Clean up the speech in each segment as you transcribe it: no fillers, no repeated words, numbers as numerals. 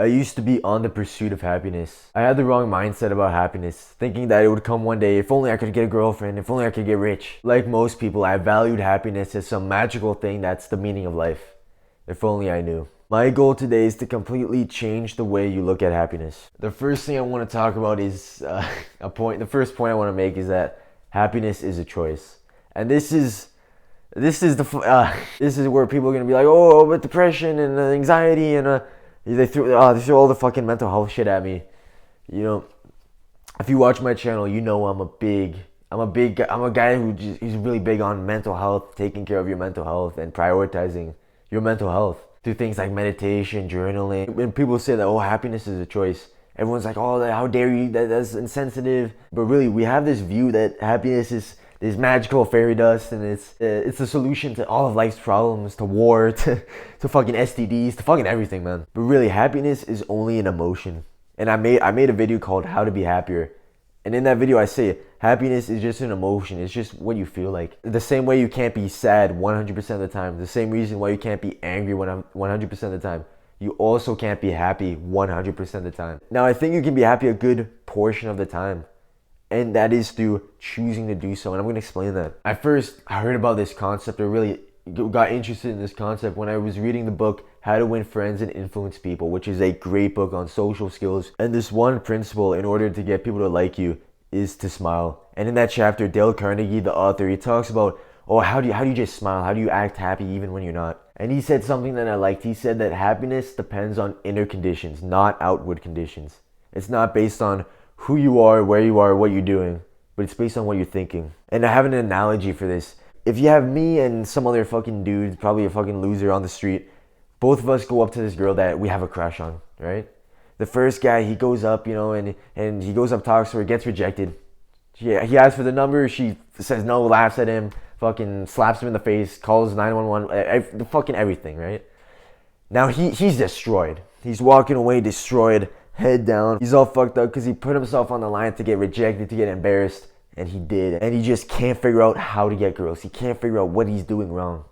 I used to be on the pursuit of happiness. I had the wrong mindset about happiness, thinking that it would come one day. If only I could get a girlfriend, if only I could get rich. Like most people, I valued happiness as some magical thing that's the meaning of life. If only I knew. My goal today is to completely change the way you look at happiness. The first thing I want to talk about is the first point I want to make is that happiness is a choice. And this is where people are gonna be like, oh, but depression and anxiety and they threw all the fucking mental health shit at me. You know, if you watch my channel, you know I'm a guy he's really big on mental health, taking care of your mental health and prioritizing your mental health through things like meditation, journaling. When people say that, oh, happiness is a choice, everyone's like, oh, how dare you? That's insensitive. But really, we have this view that happiness is this magical fairy dust, and it's the solution to all of life's problems, to war, to fucking STDs, to fucking everything, man. But really, happiness is only an emotion. And I made a video called How to Be Happier. And in that video, I say happiness is just an emotion. It's just what you feel like. The same way you can't be sad 100% of the time. The same reason why you can't be angry 100% of the time. You also can't be happy 100% of the time. Now, I think you can be happy a good portion of the time. And that is through choosing to do so. And I'm going to explain that. I heard about this concept, or really got interested in this concept when I was reading the book How to Win Friends and Influence People, which is a great book on social skills. And this one principle in order to get people to like you is to smile. And in that chapter, Dale Carnegie, the author, he talks about, oh, how do you just smile? How do you act happy even when you're not? And he said something that I liked. He said that happiness depends on inner conditions, not outward conditions. It's not based on who you are, where you are, what you're doing, but it's based on what you're thinking. And I have an analogy for this. If you have me and some other fucking dude, probably a fucking loser on the street, both of us go up to this girl that we have a crush on, right? The first guy, he goes up, and he goes up, talks to her, gets rejected. Yeah, he asks for the number, she says no, laughs at him, fucking slaps him in the face, calls 911, fucking everything, right? Now he's destroyed. He's walking away destroyed, head down. He's all fucked up because he put himself on the line to get rejected, to get embarrassed. And he did. And he just can't figure out how to get girls. He can't figure out what he's doing wrong.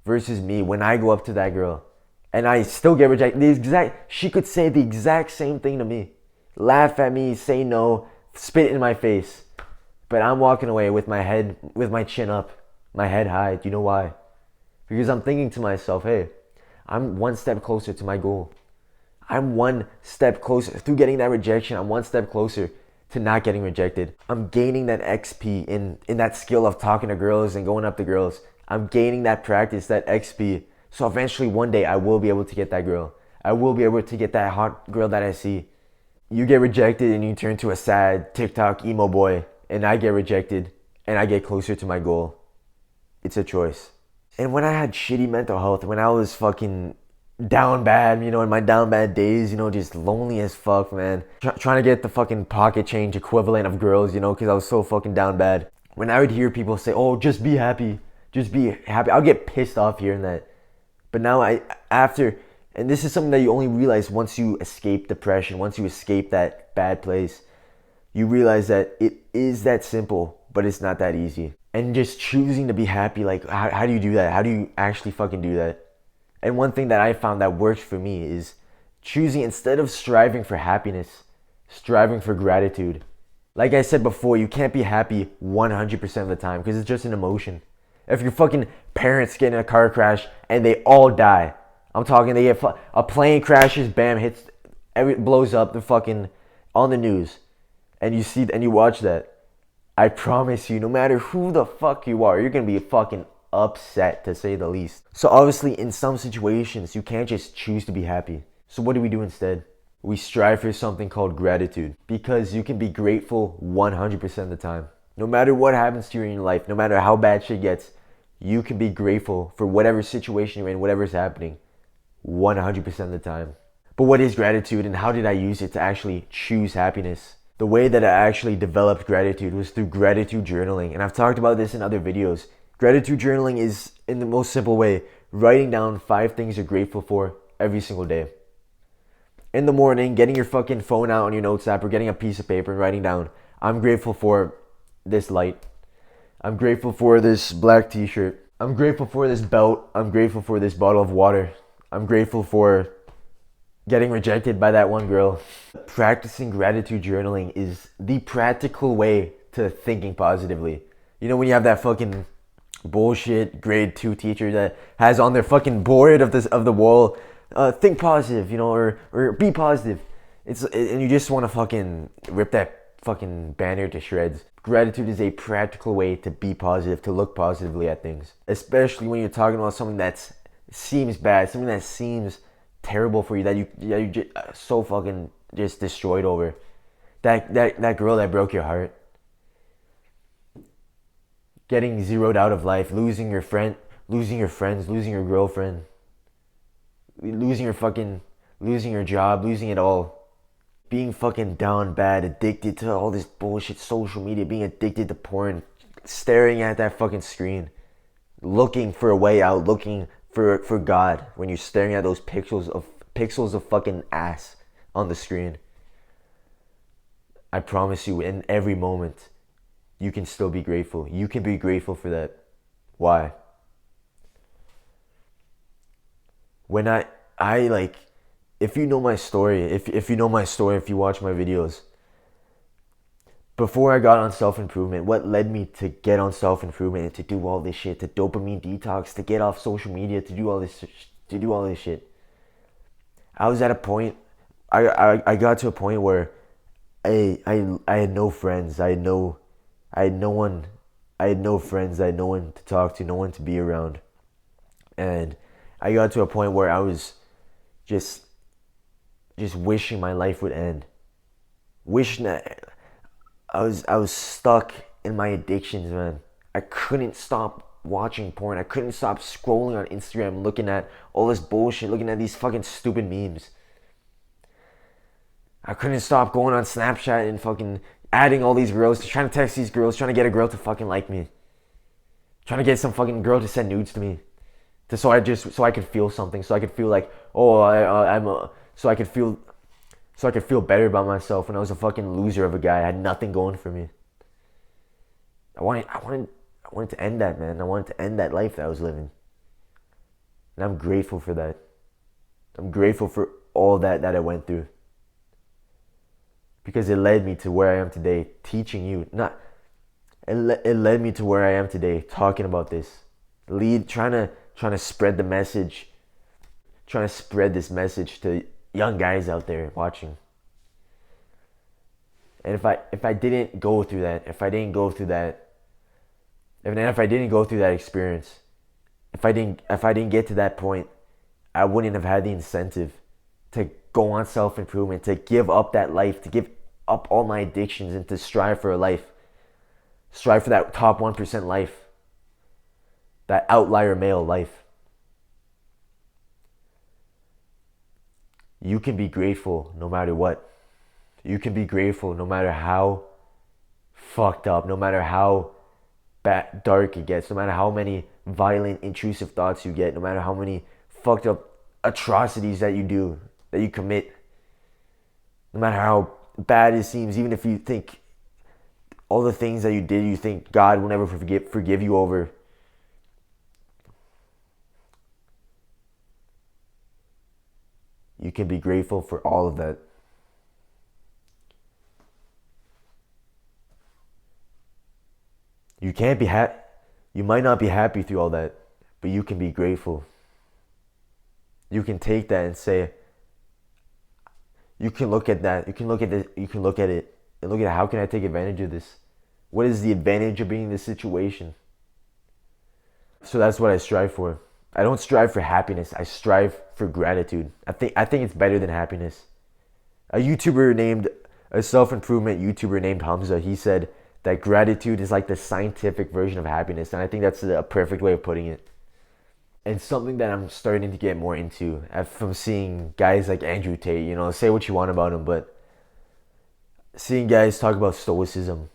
Versus me, when I go up to that girl and I still get rejected, she could say the exact same thing to me. Laugh at me, say no, spit in my face. But I'm walking away with my chin up, my head high. Do you know why? Because I'm thinking to myself, hey, I'm one step closer to my goal. I'm one step closer through getting that rejection. I'm one step closer to not getting rejected. I'm gaining that XP in that skill of talking to girls and going up to girls. I'm gaining that practice, that XP. So eventually one day I will be able to get that girl. I will be able to get that hot girl that I see. You get rejected and you turn to a sad TikTok emo boy, and I get rejected and I get closer to my goal. It's a choice. And when I had shitty mental health, when I was fucking down bad, in my down bad days, just lonely as fuck, man. Trying to get the fucking pocket change equivalent of girls, because I was so fucking down bad. When I would hear people say, oh, just be happy, I'll get pissed off hearing that. But now and this is something that you only realize once you escape depression, once you escape that bad place, you realize that it is that simple, but it's not that easy. And just choosing to be happy, like, how do you do that? How do you actually fucking do that? And one thing that I found that works for me is choosing, instead of striving for happiness, striving for gratitude. Like I said before, you can't be happy 100% of the time because it's just an emotion. If your fucking parents get in a car crash and they all die, I'm talking, they get a plane crashes, bam, hits, blows up, the fucking on the news, and you watch that. I promise you, no matter who the fuck you are, you're gonna be fucking upset, to say the least. So obviously in some situations you can't just choose to be happy. So what do we do instead? We strive for something called gratitude, because you can be grateful 100% of the time. No matter what happens to you in your life, no matter how bad shit gets, you can be grateful for whatever situation you're in, whatever's happening 100% of the time. But what is gratitude, and how did I use it to actually choose happiness? The way that I actually developed gratitude was through gratitude journaling, and I've talked about this in other videos. Gratitude journaling is, in the most simple way, writing down 5 things you're grateful for every single day. In the morning, getting your fucking phone out on your notes app or getting a piece of paper and writing down, I'm grateful for this light. I'm grateful for this black t-shirt. I'm grateful for this belt. I'm grateful for this bottle of water. I'm grateful for getting rejected by that one girl. Practicing gratitude journaling is the practical way to thinking positively. You know when you have that fucking bullshit grade 2 teacher that has on their fucking board of the wall, think positive, or be positive. And you just want to fucking rip that fucking banner to shreds. Gratitude is a practical way to be positive, to look positively at things, especially when you're talking about something that seems bad, something that seems terrible for you, that you just so fucking just destroyed over. That girl that broke your heart, getting zeroed out of life, losing your friends, losing your girlfriend, losing your job, losing it all. Being fucking down bad, addicted to all this bullshit social media, being addicted to porn, staring at that fucking screen, looking for a way out, looking for God when you're staring at those pixels of fucking ass on the screen. I promise you, in every moment, you can still be grateful. You can be grateful for that. Why? When I like, if you know my story, if you know my story, if you watch my videos, before I got on self-improvement, what led me to get on self-improvement and to do all this shit, to dopamine detox, to get off social media, to do all this shit. I was at a point, I got to a point where I had no friends. I had no one, I had no friends. I had no one to talk to, no one to be around. And I got to a point where I was just wishing my life would end. Wishing that I was stuck in my addictions, man. I couldn't stop watching porn. I couldn't stop scrolling on Instagram, looking at all this bullshit, looking at these fucking stupid memes. I couldn't stop going on Snapchat and fucking adding all these girls, trying to text these girls, trying to get a girl to fucking like me. Trying to get some fucking girl to send nudes to me. So I could feel something, so I could feel like, oh, so I could feel better about myself when I was a fucking loser of a guy. I had nothing going for me. I wanted to end that, man. I wanted to end that life that I was living. And I'm grateful for that. I'm grateful for all that I went through. Because it led me to where I am today, teaching you. It led me to where I am today, talking about this. Trying to spread the message. Trying to spread this message to young guys out there watching. And if I didn't go through that, if I didn't go through that experience, if I didn't get to that point, I wouldn't have had the incentive to go on self-improvement, to give up that life, to give up all my addictions, and to strive for a life. Strive for that top 1% life. That outlier male life. You can be grateful no matter what. You can be grateful no matter how fucked up, no matter how dark it gets, no matter how many violent, intrusive thoughts you get, no matter how many fucked up atrocities that you commit, no matter how bad it seems, even if you think all the things that you did, you think God will never forgive you over. You can be grateful for all of that. You can't be happy. You might not be happy through all that, but you can be grateful. You can take that and say, you can look at that. You can look at it and look at how can I take advantage of this? What is the advantage of being in this situation? So that's what I strive for. I don't strive for happiness. I strive for gratitude. I think it's better than happiness. A self-improvement YouTuber named Hamza, he said that gratitude is like the scientific version of happiness, and I think that's a perfect way of putting it. And something that I'm starting to get more into from seeing guys like Andrew Tate, say what you want about him, but seeing guys talk about stoicism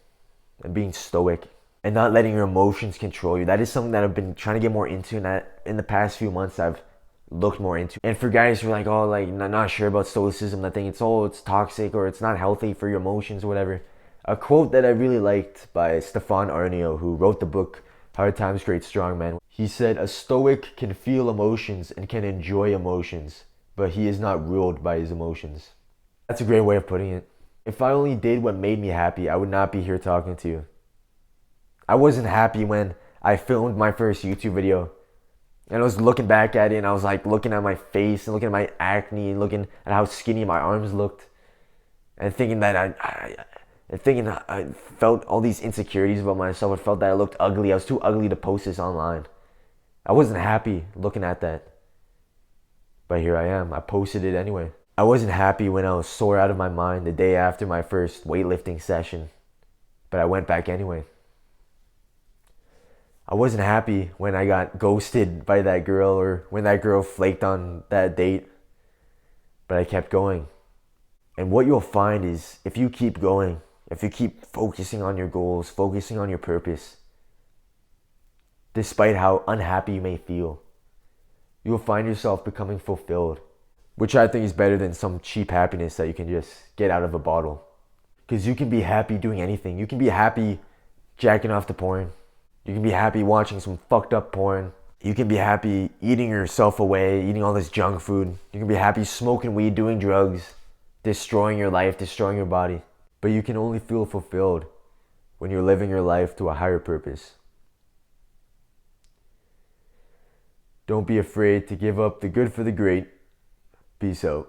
and being stoic and not letting your emotions control you. That is something that I've been trying to get more into, and that in the past few months I've looked more into. And for guys who are like, oh, like not sure about stoicism, I think it's toxic or it's not healthy for your emotions or whatever. A quote that I really liked by Stefan Arnio, who wrote the book Hard Times, Great Strong Men. He said, a stoic can feel emotions and can enjoy emotions, but he is not ruled by his emotions. That's a great way of putting it. If I only did what made me happy, I would not be here talking to you. I wasn't happy when I filmed my first YouTube video. And I was looking back at it and I was like looking at my face and looking at my acne and looking at how skinny my arms looked. And thinking that I felt all these insecurities about myself. I felt that I looked ugly. I was too ugly to post this online. I wasn't happy looking at that. But here I am. I posted it anyway. I wasn't happy when I was sore out of my mind the day after my first weightlifting session. But I went back anyway. I wasn't happy when I got ghosted by that girl or when that girl flaked on that date. But I kept going. And what you'll find is if you keep going, if you keep focusing on your goals, focusing on your purpose, despite how unhappy you may feel, you'll find yourself becoming fulfilled, which I think is better than some cheap happiness that you can just get out of a bottle. Because you can be happy doing anything. You can be happy jacking off to porn. You can be happy watching some fucked up porn. You can be happy eating yourself away, eating all this junk food. You can be happy smoking weed, doing drugs, destroying your life, destroying your body. But you can only feel fulfilled when you're living your life to a higher purpose. Don't be afraid to give up the good for the great. Peace out.